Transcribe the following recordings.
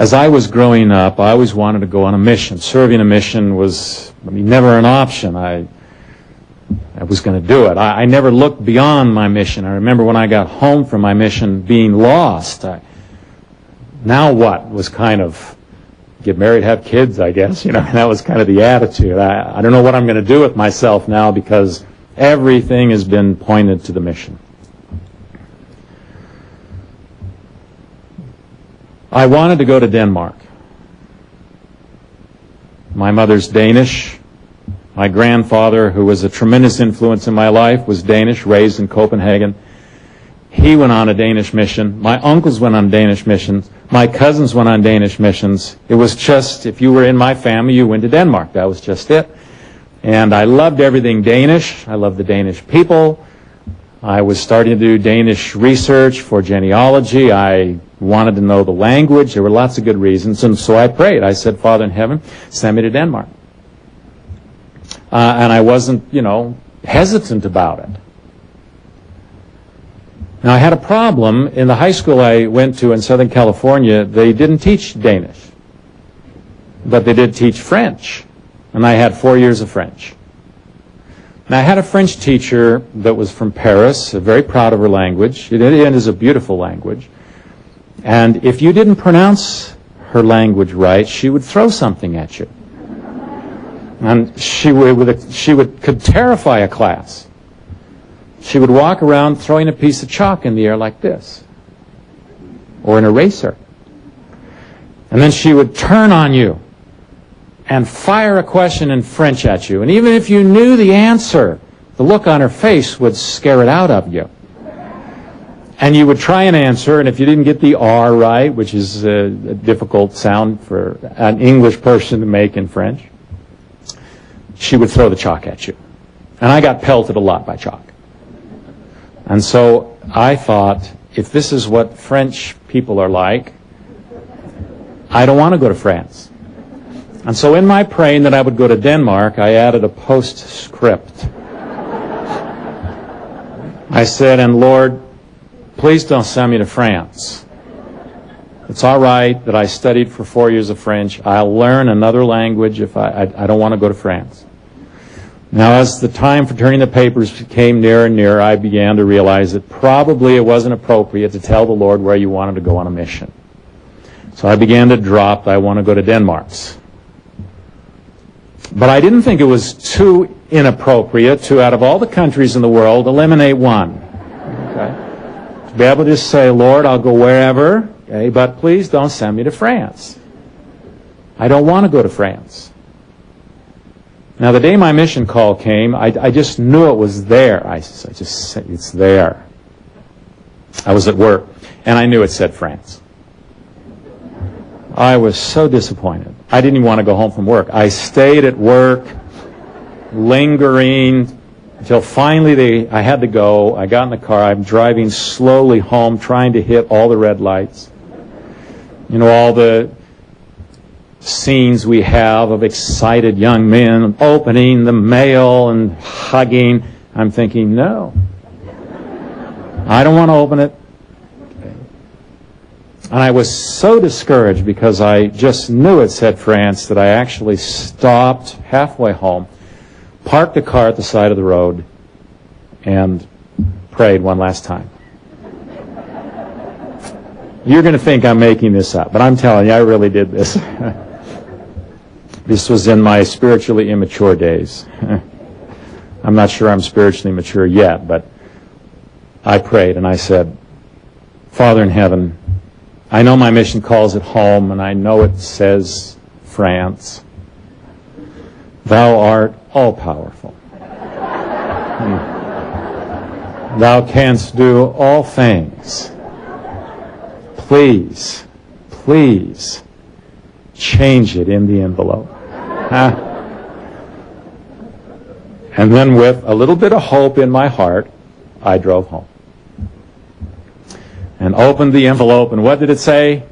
as I was growing up, I always wanted to go on a mission. Serving a mission was never an option. I was going to do it. I never looked beyond my mission. I remember when I got home from my mission being lost. Now what was kind of, get married, have kids, I guess. That was kind of the attitude. I don't know what I'm going to do with myself now because everything has been pointed to the mission. I wanted to go to Denmark. My mother's Danish. My grandfather, who was a tremendous influence in my life, was Danish, raised in Copenhagen. He went on a Danish mission. My uncles went on Danish missions. My cousins went on Danish missions. It was just, if you were in my family, you went to Denmark. That was just it. And I loved everything Danish. I loved the Danish people. I was starting to do Danish research for genealogy. I wanted to know the language. There were lots of good reasons. And so I prayed. I said, Father in heaven, send me to Denmark. And I wasn't, hesitant about it. Now, I had a problem. In the high school I went to in Southern California, they didn't teach Danish. But they did teach French. And I had 4 years of French. And I had a French teacher that was from Paris, very proud of her language. It is a beautiful language. And if you didn't pronounce her language right, she would throw something at you. And she could terrify a class. She would walk around throwing a piece of chalk in the air like this, or an eraser. And then she would turn on you and fire a question in French at you. And even if you knew the answer, the look on her face would scare it out of you. And you would try and answer, and if you didn't get the R right, which is a difficult sound for an English person to make in French, she would throw the chalk at you. And I got pelted a lot by chalk. And so I thought, if this is what French people are like, I don't want to go to France. And so in my praying that I would go to Denmark, I added a postscript. I said, and Lord, please don't send me to France. It's all right that I studied for 4 years of French. I'll learn another language if I don't want to go to France. Now, as the time for turning the papers came nearer and nearer, I began to realize that probably it wasn't appropriate to tell the Lord where you wanted to go on a mission. So I began to drop, I want to go to Denmark's. But I didn't think it was too inappropriate to, out of all the countries in the world, eliminate one. Okay? To be able to just say, Lord, I'll go wherever, okay, but please don't send me to France. I don't want to go to France. Now, the day my mission call came, I just knew it was there. I just said, it's there. I was at work, and I knew it said France. I was so disappointed. I didn't even want to go home from work. I stayed at work, lingering, until finally I had to go. I got in the car. I'm driving slowly home, trying to hit all the red lights. All the scenes we have of excited young men opening the mail and hugging. I'm thinking, no. I don't want to open it. And I was so discouraged because I just knew it said France that I actually stopped halfway home, parked the car at the side of the road, and prayed one last time. You're going to think I'm making this up, but I'm telling you, I really did this. This was in my spiritually immature days. I'm not sure I'm spiritually mature yet, but I prayed and I said, Father in heaven, I know my mission calls it home, and I know it says France. Thou art all-powerful. Thou canst do all things. Please, please change it in the envelope. And then with a little bit of hope in my heart, I drove home. And opened the envelope, and what did it say?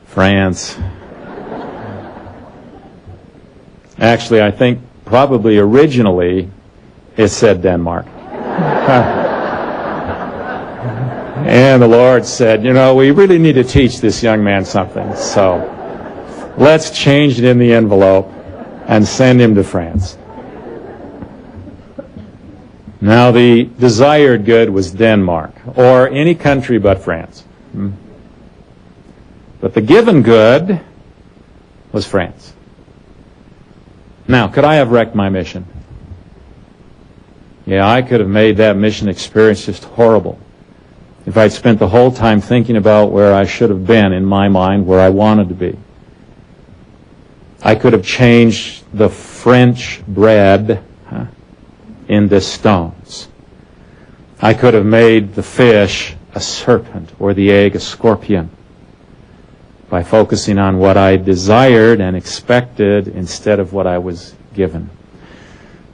France. Actually, I think probably originally it said Denmark. And the Lord said, you know, we really need to teach this young man something. So let's change it in the envelope and send him to France. Now, the desired good was Denmark, or any country but France. But the given good was France. Now, could I have wrecked my mission? Yeah, I could have made that mission experience just horrible if I'd spent the whole time thinking about where I should have been in my mind, where I wanted to be. I could have changed the French bread into stones. I could have made the fish a serpent or the egg a scorpion by focusing on what I desired and expected instead of what I was given.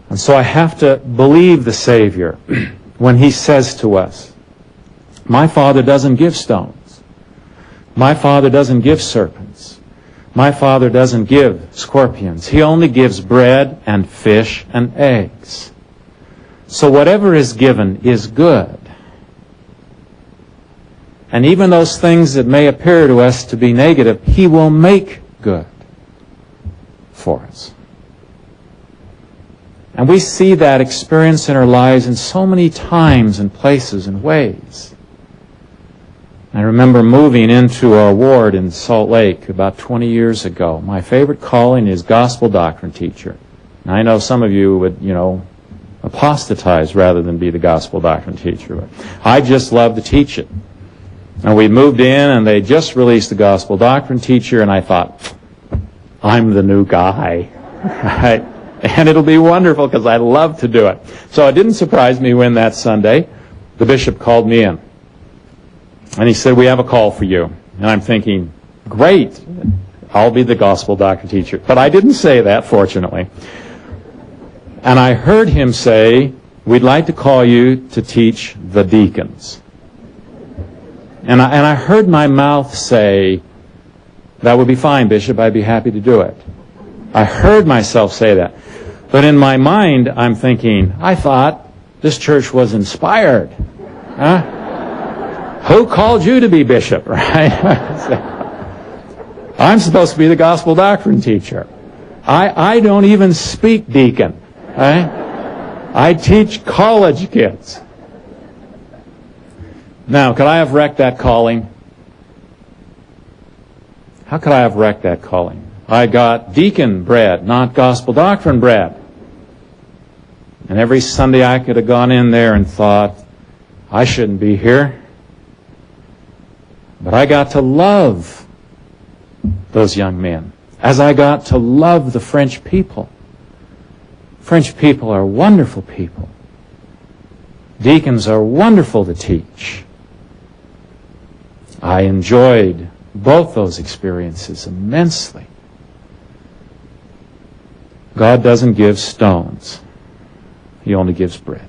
And so I have to believe the Savior when He says to us, my Father doesn't give stones. My Father doesn't give serpents. My Father doesn't give scorpions. He only gives bread and fish and eggs. So whatever is given is good. And even those things that may appear to us to be negative, He will make good for us. And we see that experience in our lives in so many times and places and ways. I remember moving into our ward in Salt Lake about 20 years ago. My favorite calling is gospel doctrine teacher. And I know some of you would, apostatize rather than be the gospel doctrine teacher. But I just love to teach it. And we moved in and they just released the gospel doctrine teacher, and I thought, I'm the new guy. Right? And it'll be wonderful because I love to do it. So it didn't surprise me when that Sunday the bishop called me in. And he said, we have a call for you. And I'm thinking, great, I'll be the gospel doctrine teacher. But I didn't say that, fortunately. And I heard him say, we'd like to call you to teach the deacons. And I heard my mouth say, that would be fine, Bishop, I'd be happy to do it. I heard myself say that. But in my mind, I'm thinking, I thought this church was inspired. Huh? Who called you to be bishop, right? I'm supposed to be the gospel doctrine teacher. I don't even speak deacon. Right? I teach college kids. Now, could I have wrecked that calling? How could I have wrecked that calling? I got deacon bread, not gospel doctrine bread. And every Sunday I could have gone in there and thought, I shouldn't be here. But I got to love those young men, as I got to love the French people. French people are wonderful people. Deacons are wonderful to teach. I enjoyed both those experiences immensely. God doesn't give stones. He only gives bread.